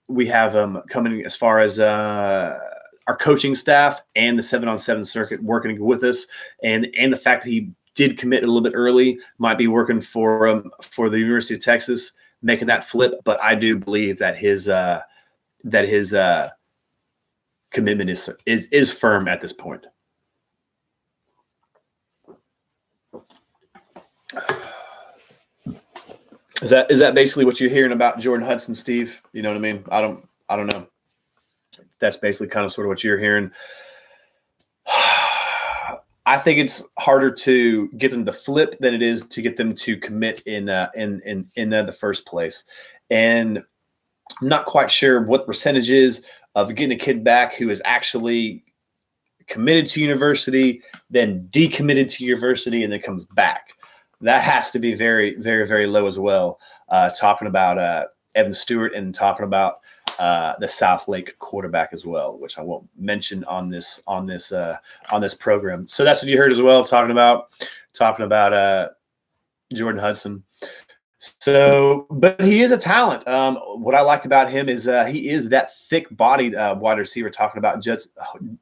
S1: We have him coming as far as our coaching staff and the 7-on-7 circuit working with us, and the fact that he did commit a little bit early might be working for the University of Texas, making that flip. But I do believe that his commitment is firm at this point. Is that basically what you're hearing about Jordan Hudson, Steve? You know what I mean? I don't know. That's basically kind of sort of what you're hearing. I think it's harder to get them to flip than it is to get them to commit in the first place. And I'm not quite sure what the percentage is of getting a kid back who is actually committed to university, then decommitted to university, and then comes back. That has to be very, very, very low as well. Talking about Evan Stewart and talking about the South Lake quarterback as well, which I won't mention on this program. So that's what you heard as well, talking about Jordan Hudson. So, but he is a talent. What I like about him is he is that thick-bodied wide receiver. Talking about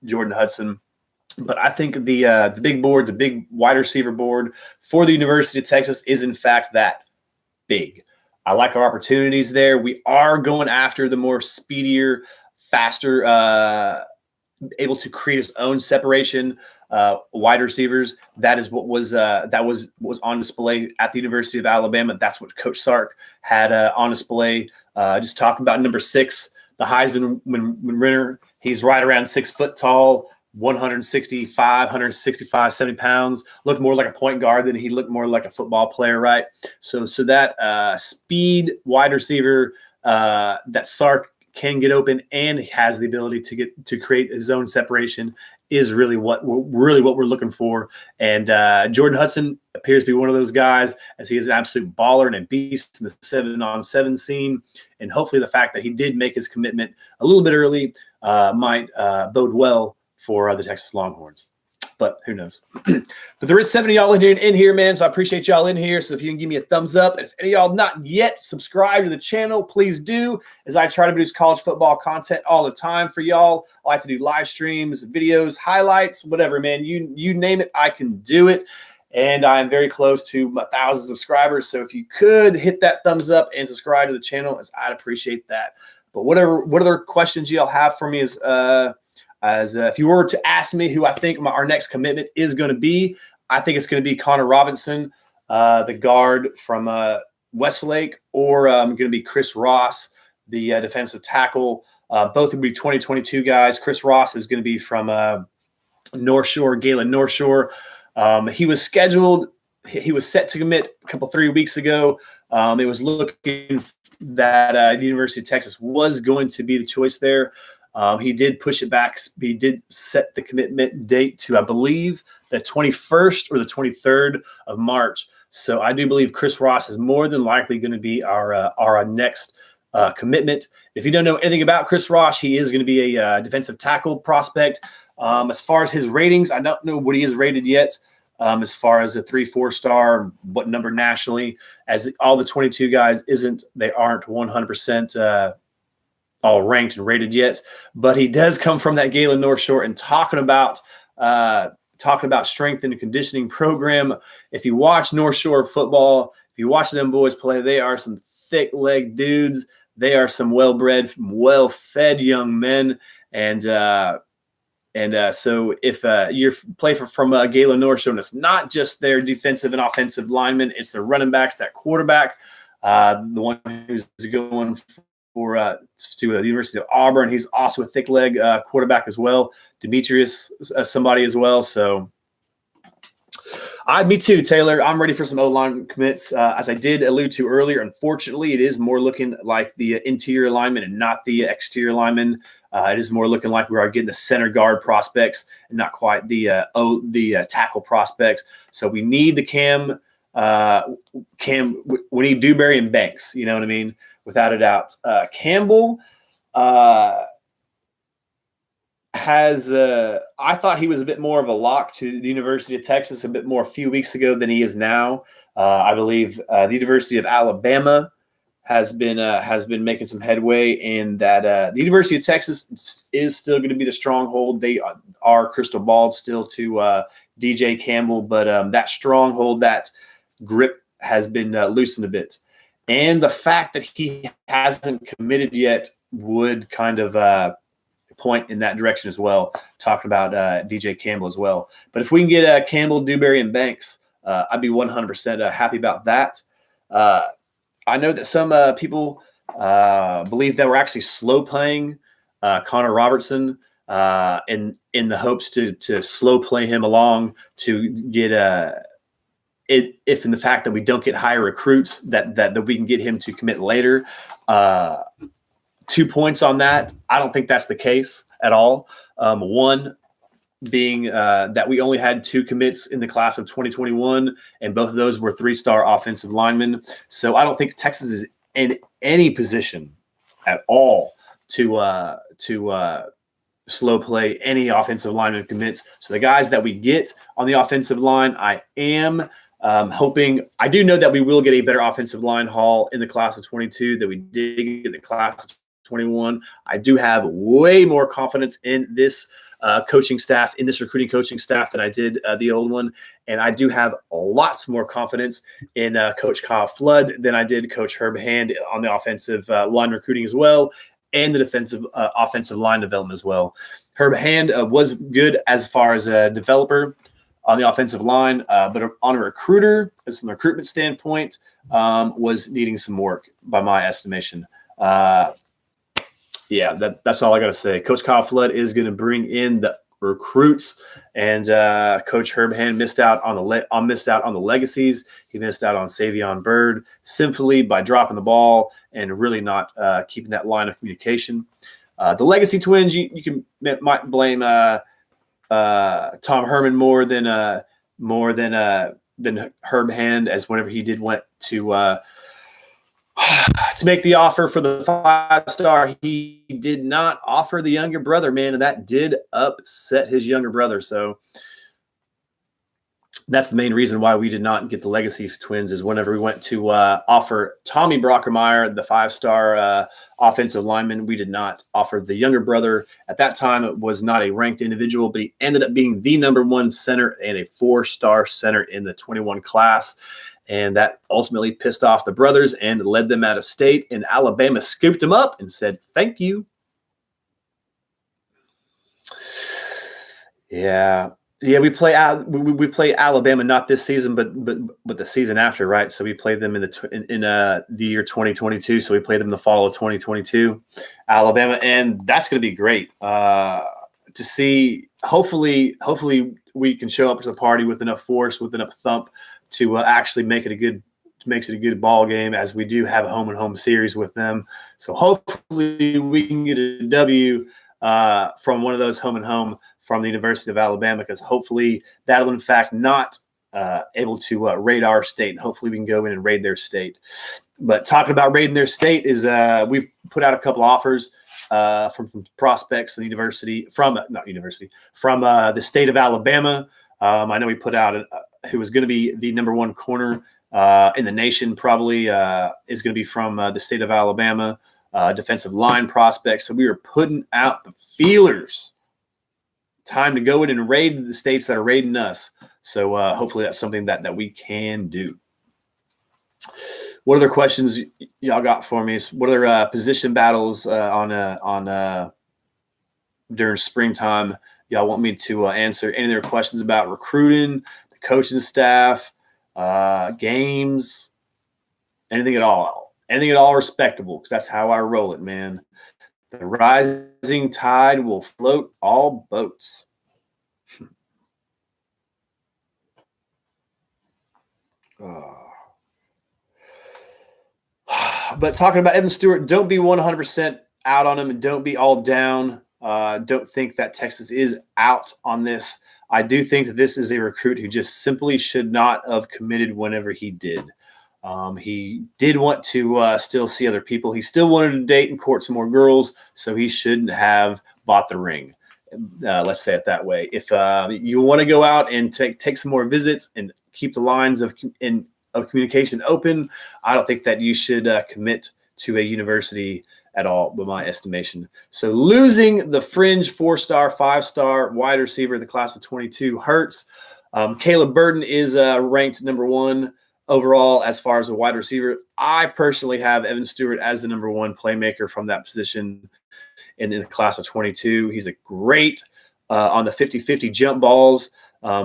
S1: Jordan Hudson, but I think the big board, the big wide receiver board for the University of Texas is in fact that big. I like our opportunities there. We are going after the more speedier, faster, able to create his own separation wide receivers. That is what was on display at the University of Alabama. That's what Coach Sark had on display. Just talking about number 6, the Heisman winner. He's right around 6 foot tall, 165, 70 pounds. Looked more like a point guard than he looked more like a football player, right? So that speed wide receiver that Sark can get open and has the ability to create his own separation is really what we're looking for. And Jordan Hudson appears to be one of those guys, as he is an absolute baller and a beast in the 7-on-7 scene. And hopefully the fact that he did make his commitment a little bit early might bode well for the Texas Longhorns. But who knows? But there is 70 y'all in here, man. So I appreciate y'all in here. So if you can give me a thumbs up, and if any of y'all not yet subscribed to the channel, please do, as I try to produce college football content all the time for y'all. I like to do live streams, videos, highlights, whatever, man. You name it, I can do it. And I'm very close to 1,000 subscribers. So if you could hit that thumbs up and subscribe to the channel, I'd appreciate that. But what other questions y'all have for me is if you were to ask me who I think our next commitment is going to be, I think it's going to be Connor Robinson, the guard from Westlake, or going to be Chris Ross, the defensive tackle. Both will be 2022 guys. Chris Ross is going to be from North Shore, Galen North Shore. He was scheduled. He was set to commit 3 weeks ago. It was looking that the University of Texas was going to be the choice there. He did push it back. He did set the commitment date to, I believe, the 21st or the 23rd of March. So I do believe Chris Ross is more than likely going to be our next commitment. If you don't know anything about Chris Ross, he is going to be a defensive tackle prospect. As far as his ratings, I don't know what he is rated yet. As far as a 3-4 star, what number nationally, as all the 22 guys they aren't 100% all ranked and rated yet, but he does come from that Galen North Shore. And talking about strength and conditioning program, if you watch North Shore football, if you watch them boys play, they are some thick-legged dudes. They are some well-bred, well-fed young men. And so if you play from Galen North Shore, and it's not just their defensive and offensive linemen, it's their running backs, that quarterback, the one who's going to the University of Auburn. He's also a thick leg quarterback as well. Demetrius, somebody as well. So me too, Taylor. I'm ready for some O-line commits. As I did allude to earlier, unfortunately, it is more looking like the interior lineman and not the exterior lineman. It is more looking like we are getting the center guard prospects and not quite the tackle prospects. So we need the Cam. We need Dewberry and Banks. You know what I mean? Without a doubt. Campbell has I thought he was a bit more of a lock to the University of Texas a bit more a few weeks ago than he is now. I believe the University of Alabama has been making some headway in that. The University of Texas is still going to be the stronghold. They are crystal balled still to DJ Campbell, but that stronghold, that grip has been loosened a bit. And the fact that he hasn't committed yet would kind of point in that direction as well, talking about DJ Campbell as well. But if we can get Campbell, Dewberry, and Banks, I'd be 100% happy about that. I know that some people believe that we're actually slow playing Connor Robertson. in the hopes to slow play him along to get if in the fact that we don't get higher recruits that we can get him to commit later. 2 points on that. I don't think that's the case at all. One being that we only had 2 commits in the class of 2021, and both of those were 3-star offensive linemen. So I don't think Texas is in any position at all to slow play any offensive lineman commits. So the guys that we get on the offensive line, I am hoping. I do know that we will get a better offensive line haul in the class of 22 than we did in the class of 21. I do have way more confidence in this coaching staff, in this recruiting coaching staff than I did the old one. And I do have lots more confidence in Coach Kyle Flood than I did Coach Herb Hand on the offensive line recruiting as well, and the defensive offensive line development as well. Herb Hand was good as far as a developer on the offensive line, but on a recruiter, as from the recruitment standpoint, was needing some work by my estimation. That's all I got to say. Coach Kyle Flood is going to bring in the recruits, and Coach Herb Hand missed out on the legacies. He missed out on Savion Byrd simply by dropping the ball and really not keeping that line of communication. The legacy twins, you might blame Tom Herman more than Herb Hand, as whenever he went to make the offer for the 5-star, he did not offer the younger brother, man, and that did upset his younger brother. So that's the main reason why we did not get the legacy twins, is whenever we went to offer Tommy Brockermeyer, the 5-star offensive lineman, we did not offer the younger brother. At that time, it was not a ranked individual, but he ended up being the number 1 center and a 4-star center in the 21 class. And that ultimately pissed off the brothers and led them out of state. And Alabama scooped them up and said, "Thank you." Yeah. We play Alabama not this season, but the season after, right? So we played them in the year 2022. So we played them in the fall of 2022, Alabama, and that's going to be great to see. Hopefully we can show up to the party with enough force, with enough thump, to actually make it a good ball game, as we do have a home and home series with them. So hopefully we can get a W from one of those home and home from the University of Alabama, because hopefully that'll in fact not able to raid our state, and hopefully we can go in and raid their state. But talking about raiding their state is we've put out a couple offers from prospects and from the state of Alabama. I know we put out who was going to be the number 1 corner in the nation, probably is going to be from the state of Alabama, defensive line prospects. So we are putting out the feelers. Time to go in and raid the states that are raiding us. So hopefully that's something that we can do. What other questions y'all got for me? What other position battles on during springtime y'all want me to answer? Any other questions about recruiting, the coaching staff, games, anything at all respectable, because that's how I roll it, man. The rising tide will float all boats. But talking about Evan Stewart, don't be 100% out on him, and don't be all down. Don't think that Texas is out on this. I do think that this is a recruit who just simply should not have committed whenever he did. He did want to still see other people. He still wanted to date and court some more girls, so he shouldn't have bought the ring. Let's say it that way. If you want to go out and take some more visits and keep the lines of communication open, I don't think that you should commit to a university at all, by my estimation. So losing the fringe 4-star, 5-star wide receiver of the class of 22 hurts. Caleb Burden is ranked number 1 overall as far as a wide receiver. I personally have Evan Stewart as the number 1 playmaker from that position in the class of 22. He's a great on the 50-50 jump balls,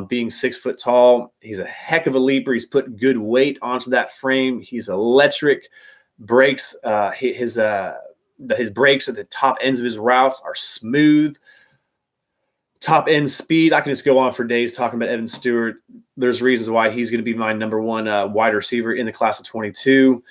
S1: being 6 foot tall. He's a heck of a leaper. He's put good weight onto that frame. He's electric. Breaks, his breaks at the top ends of his routes are smooth. top end speed. I can just go on for days talking about Evan Stewart. There's reasons why he's going to be my number one wide receiver in the class of 22.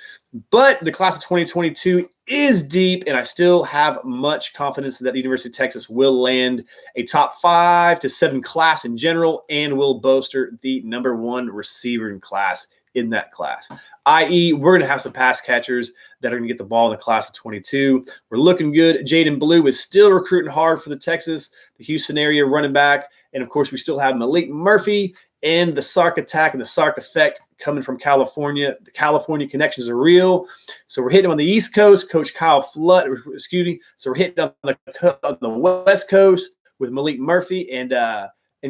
S1: But the class of 2022 is deep, and I still have much confidence that the University of Texas will land a top 5 to 7 class in general and will bolster the number 1 receiver in class in that class, i.e. we're going to have some pass catchers that are going to get the ball in the class of 22. We're looking good. Jaden Blue is still recruiting hard for the Houston area running back. And, of course, we still have Malik Murphy and the Sark attack and the Sark effect coming from California. The California connections are real. So we're hitting on the East Coast. Coach Kyle Flood, excuse me. So we're hitting on the West Coast with Malik Murphy and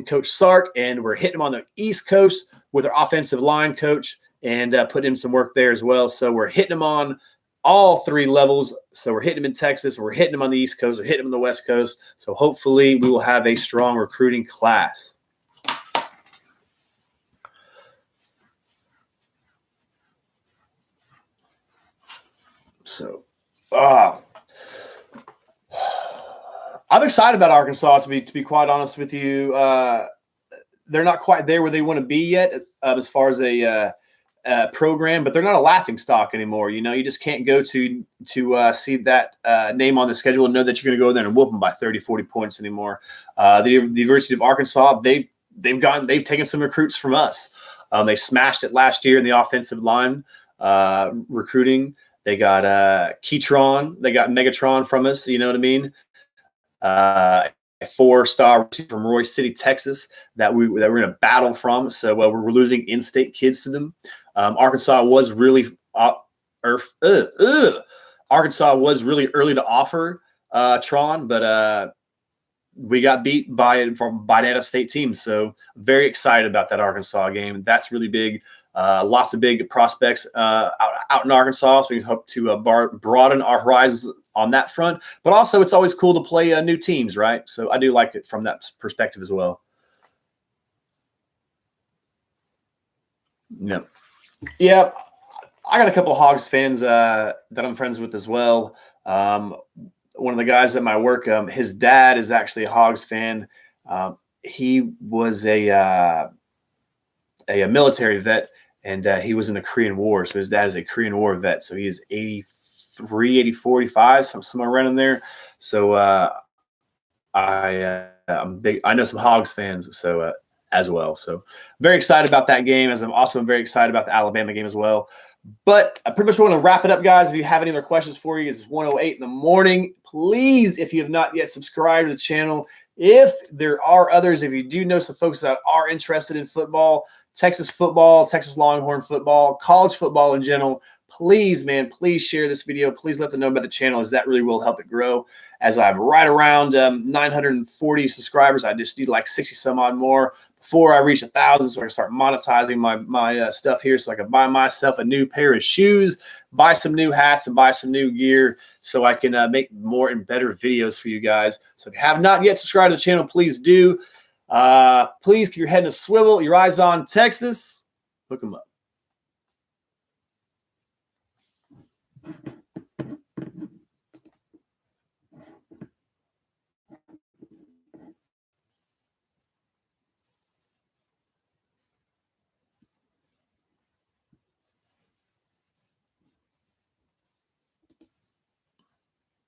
S1: Coach Sark, and we're hitting him on the East Coast with our offensive line coach and putting in some work there as well. So we're hitting him on all 3 levels. So we're hitting him in Texas, we're hitting him on the East Coast, we're hitting him on the West Coast. So hopefully we will have a strong recruiting class. So, I'm excited about Arkansas, to be quite honest with you. They're not quite there where they want to be yet as far as a program, but they're not a laughing stock anymore. You know, you just can't go to see that name on the schedule and know that you're going to go there and whoop them by 30, 40 points anymore. The University of Arkansas, they've taken some recruits from us. They smashed it last year in the offensive line recruiting. They got Keytron, they got Megatron from us. You know what I mean? A 4-star from Royce City, Texas, that we're in a battle from. So we're losing in-state kids to them. Arkansas was really Arkansas was really early to offer Tron, but we got beat by Data State teams. So very excited about that Arkansas game. That's really big. Lots of big prospects out in Arkansas. So we hope to broaden our horizons on that front. But also, it's always cool to play new teams, right? So I do like it from that perspective as well. Yeah. I got a couple of Hogs fans that I'm friends with as well. One of the guys at my work, his dad is actually a Hogs fan. He was a military vet, and he was in the Korean War. So his dad is a Korean War vet. So he is 83, 84, 85, somewhere around in there. So I'm big. I know some Hogs fans as well. So very excited about that game, as I'm also very excited about the Alabama game as well. But I pretty much want to wrap it up, guys. If you have any other questions for you, it's 1:08 in the morning. Please, if you have not yet subscribed to the channel, if there are others, if you do know some folks that are interested in football, Texas Longhorn football, college football in general, please, man, please share this video. Please let them know about the channel, as that really will help it grow. As I'm right around 940 subscribers, I just need like 60 some odd more before I reach 1,000, so I can start monetizing my stuff here, so I can buy myself a new pair of shoes, buy some new hats, and buy some new gear, so I can make more and better videos for you guys. So if you have not yet subscribed to the channel, please do. Please keep your head in a swivel, your eyes on Texas. Look them up.